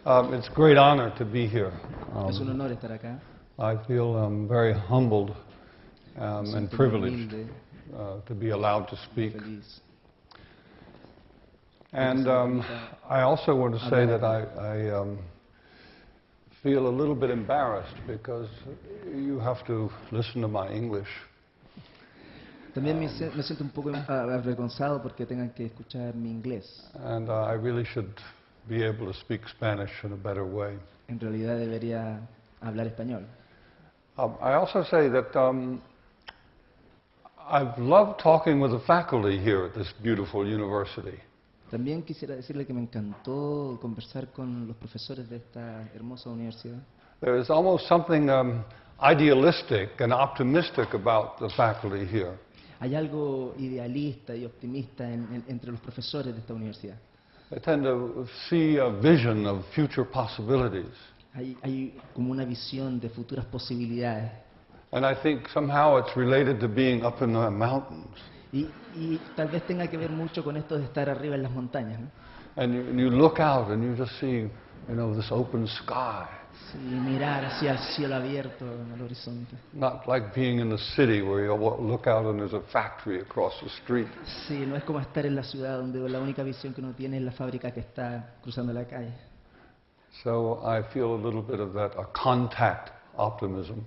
It's a great honor to be here. Es un honor estar acá. I feel very humbled and Siento privileged humilde, to be allowed to speak. feliz. And I also want to say that I feel a little bit embarrassed because you have to listen to my English. También me siento un poco avergonzado porque tengan que escuchar mi inglés. And I really should be able to speak Spanish in a better way. En realidad debería hablar español. I also say that I've loved talking with the faculty here at this beautiful university. También quisiera decirle que me encantó conversar con los profesores de esta hermosa universidad. There is almost something idealistic and optimistic about the faculty here. Hay algo idealista y optimista entre los profesores de esta universidad. I tend to see a vision of future possibilities. Hay como una visión de futuras posibilidades. And I think somehow it's related to being up in the mountains. Y tal vez tenga que ver mucho con esto de estar arriba en las montañas, ¿no? And you look out and you just see, this open sky. Sí, mirar hacia el cielo abierto en el horizonte. Not like being in the city where you look out and there's a factory across the street. Sí, no es como estar en la ciudad donde la única visión que uno tiene es la fábrica que está cruzando la calle. So I feel a little bit of that, a contact optimism.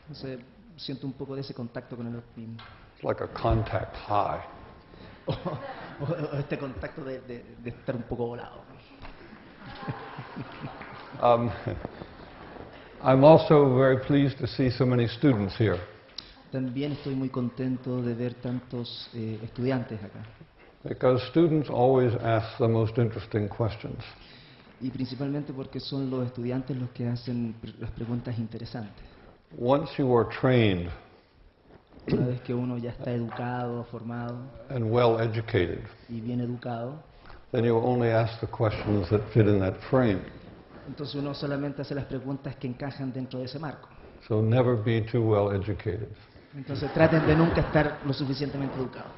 Entonces, siento un poco de ese contacto con el optimismo. It's like a contact high. O este contacto de estar un poco volado. I'm also very pleased to see so many students here. También estoy muy contento de ver tantos estudiantes acá. Because students always ask the most interesting questions. Y principalmente porque son los estudiantes los que hacen las preguntas interesantes. Once you are trained Una vez que uno ya está educado, formado and well educated, y bien educado, then you only ask the questions that fit in that frame. entonces uno solamente hace las preguntas que encajan dentro de ese marco. So never be too well educated. Entonces traten de nunca estar lo suficientemente educados.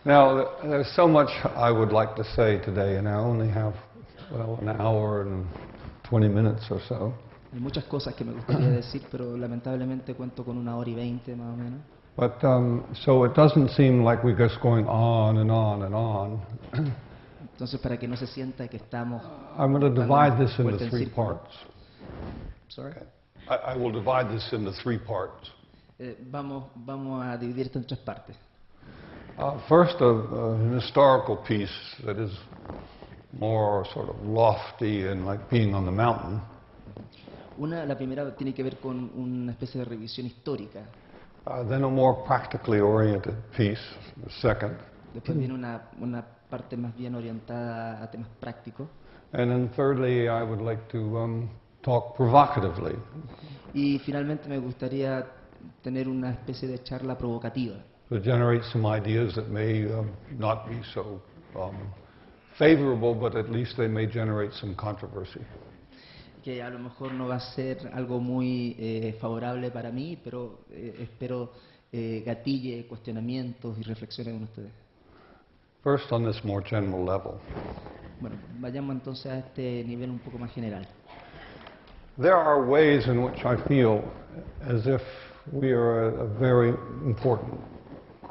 Now, there's so much I would like to say today, and I only have, an hour and 20 minutes or so. Hay muchas cosas que me gustaría decir, pero lamentablemente cuento con 1 hora y 20 más o menos. But so it doesn't seem like we're just going on and on and on. Entonces, para que no se sienta que estamos I'm going to dando divide this into vuelta en 3 círculo. parts. Sorry. I will divide this into 3 parts. Vamos a dividir esto en 3 partes. First, an historical piece that is more sort of lofty and like being on the mountain. La primera tiene que ver con una especie de revisión histórica. Then a more practically oriented piece, the second. Después viene una parte más bien orientada a temas prácticos. And then thirdly, I would like to talk provocatively. Y finalmente me gustaría tener una especie de charla provocativa. To generate some ideas that may not be so favorable, but at least they may generate some controversy. Que a lo mejor no va a ser algo muy favorable para mí, pero espero gatille cuestionamientos y reflexiones en ustedes. First, on this more general level. Bueno, vayamos entonces a este nivel un poco más general. There are ways in which I feel as if we are at a very important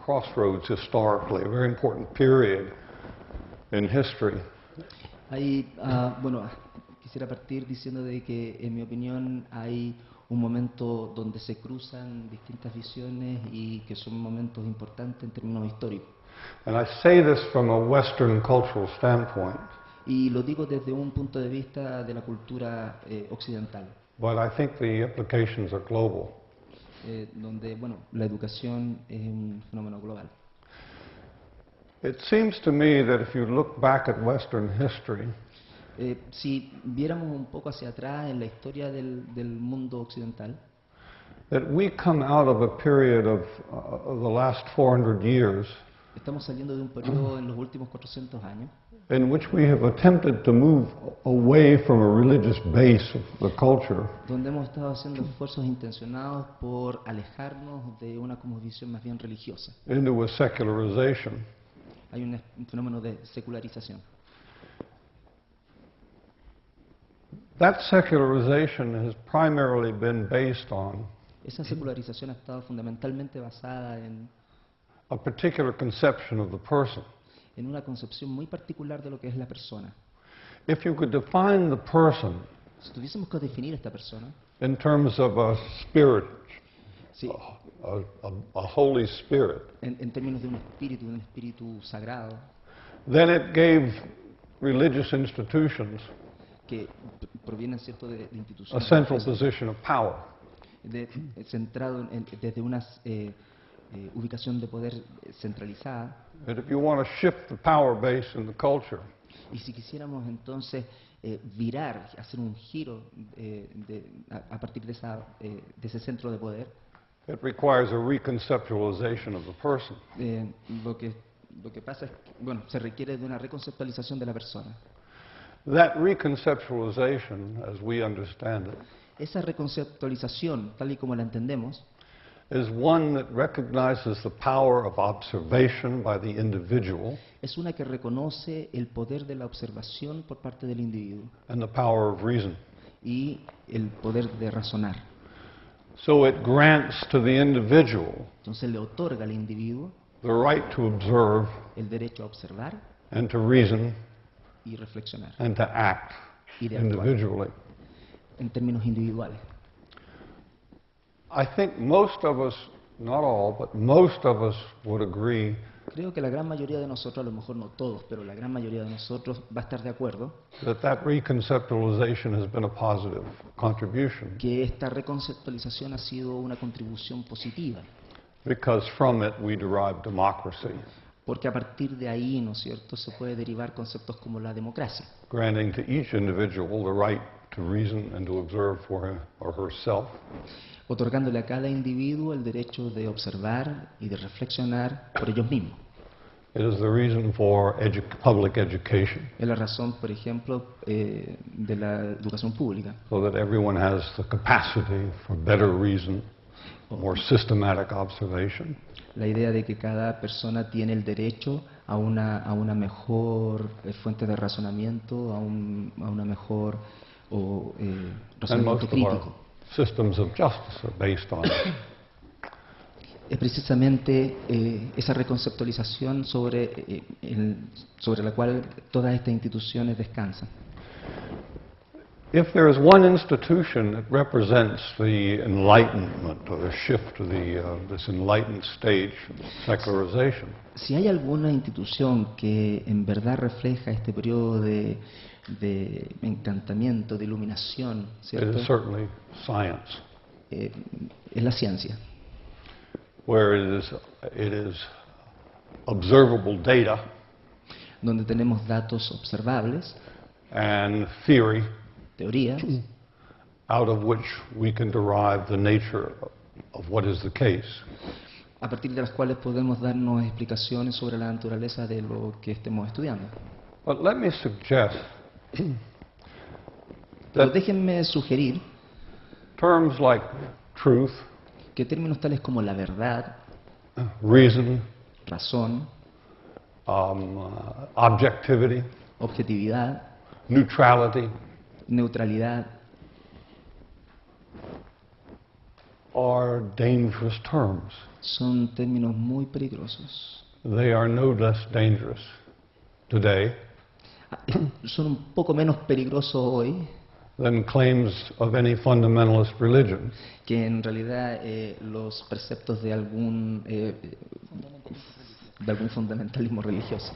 crossroads historically, a very important period in history. Quisiera partir diciendo de que, en mi opinión, hay un momento donde se cruzan distintas visiones y que son momentos importantes en términos históricos. And I say this from a Western cultural standpoint. Y lo digo desde un punto de vista de la cultura occidental. But I think the implications are global. Donde, la educación es un fenómeno global. It seems to me that if you look back at Western history, si viéramos un poco hacia atrás en la historia del mundo occidental, that we come out of a period of the last 400 years estamos saliendo de un periodo en los últimos 400 años in which we have attempted to move away from a religious base of the culture donde hemos estado haciendo esfuerzos intencionados por alejarnos de una cosmovisión más bien religiosa. into a secularization. Hay un fenómeno de secularización. That secularization has primarily been based on Esa secularización ha estado fundamentalmente basada a particular conception of the person. en una concepción muy particular de lo que es la persona. If you could define the person Si tuviésemos que definir a esta persona, in terms of a spirit, sí, a Holy Spirit, en términos de un espíritu sagrado, then it gave religious institutions que provienen cierto de a instituciones central religiosas, position of power. centrado desde una ubicación de poder centralizada. And if you want to shift the power base in the culture, Y si quisiéramos entonces virar, hacer un giro a partir de ese centro de poder, it requires a reconceptualization of the person. lo que pasa es que, bueno, se requiere de una reconceptualización de la persona. That reconceptualization, as we understand it, Esa reconceptualización, tal y como la entendemos, is one that recognizes the power of observation by the individual es una que reconoce el poder de la observación por parte del individuo and the power of reason. y el poder de razonar. So it grants to the individual Entonces le otorga al individuo the right to observe el derecho a observar and to reason y reflexionar and to act y de actuar individually. en términos individuales. I think most of us, not all, but most of us would agree Creo que la gran mayoría de nosotros, a lo mejor no todos, pero la gran mayoría de nosotros va a estar de acuerdo that reconceptualization has been a positive contribution, que esta reconceptualización ha sido una contribución positiva, because from it we derive democracy, porque a partir de ahí, ¿no es cierto?, se puede derivar conceptos como la democracia, granting to each individual the right to reason and to observe for him or herself, otorgándole a cada individuo el derecho de observar y de reflexionar por ellos mismos. It is the reason for public education, Es la razón, por ejemplo, de la educación pública, so that everyone has the capacity for better reason, more systematic observation, la idea de que cada persona tiene el derecho a una mejor fuente de razonamiento, a una mejor and razonamiento most of our crítico. systems of justice are based on it. Es precisamente esa reconceptualización sobre la cual todas estas instituciones descansan. If there is one institution that represents the enlightenment or the shift to this enlightened stage of secularization, Si hay alguna institución que en verdad refleja este periodo de encantamiento, de iluminación, it ¿cierto? is certainly science, Es la ciencia, where it is observable data donde tenemos datos observables, and theory teorías, out of which we can derive the nature of what is the case. a partir de las cuales podemos darnos explicaciones sobre la naturaleza de lo que estemos estudiando. But let me suggest Pero that déjenme sugerir terms like truth, que términos tales como la verdad, reason, razón, objectivity, objetividad, neutrality, neutralidad, are dangerous terms. son términos muy peligrosos. They are no less dangerous today Son un poco menos peligrosos hoy than claims of any fundamentalist religion. que en realidad los preceptos de algún fundamentalismo religioso.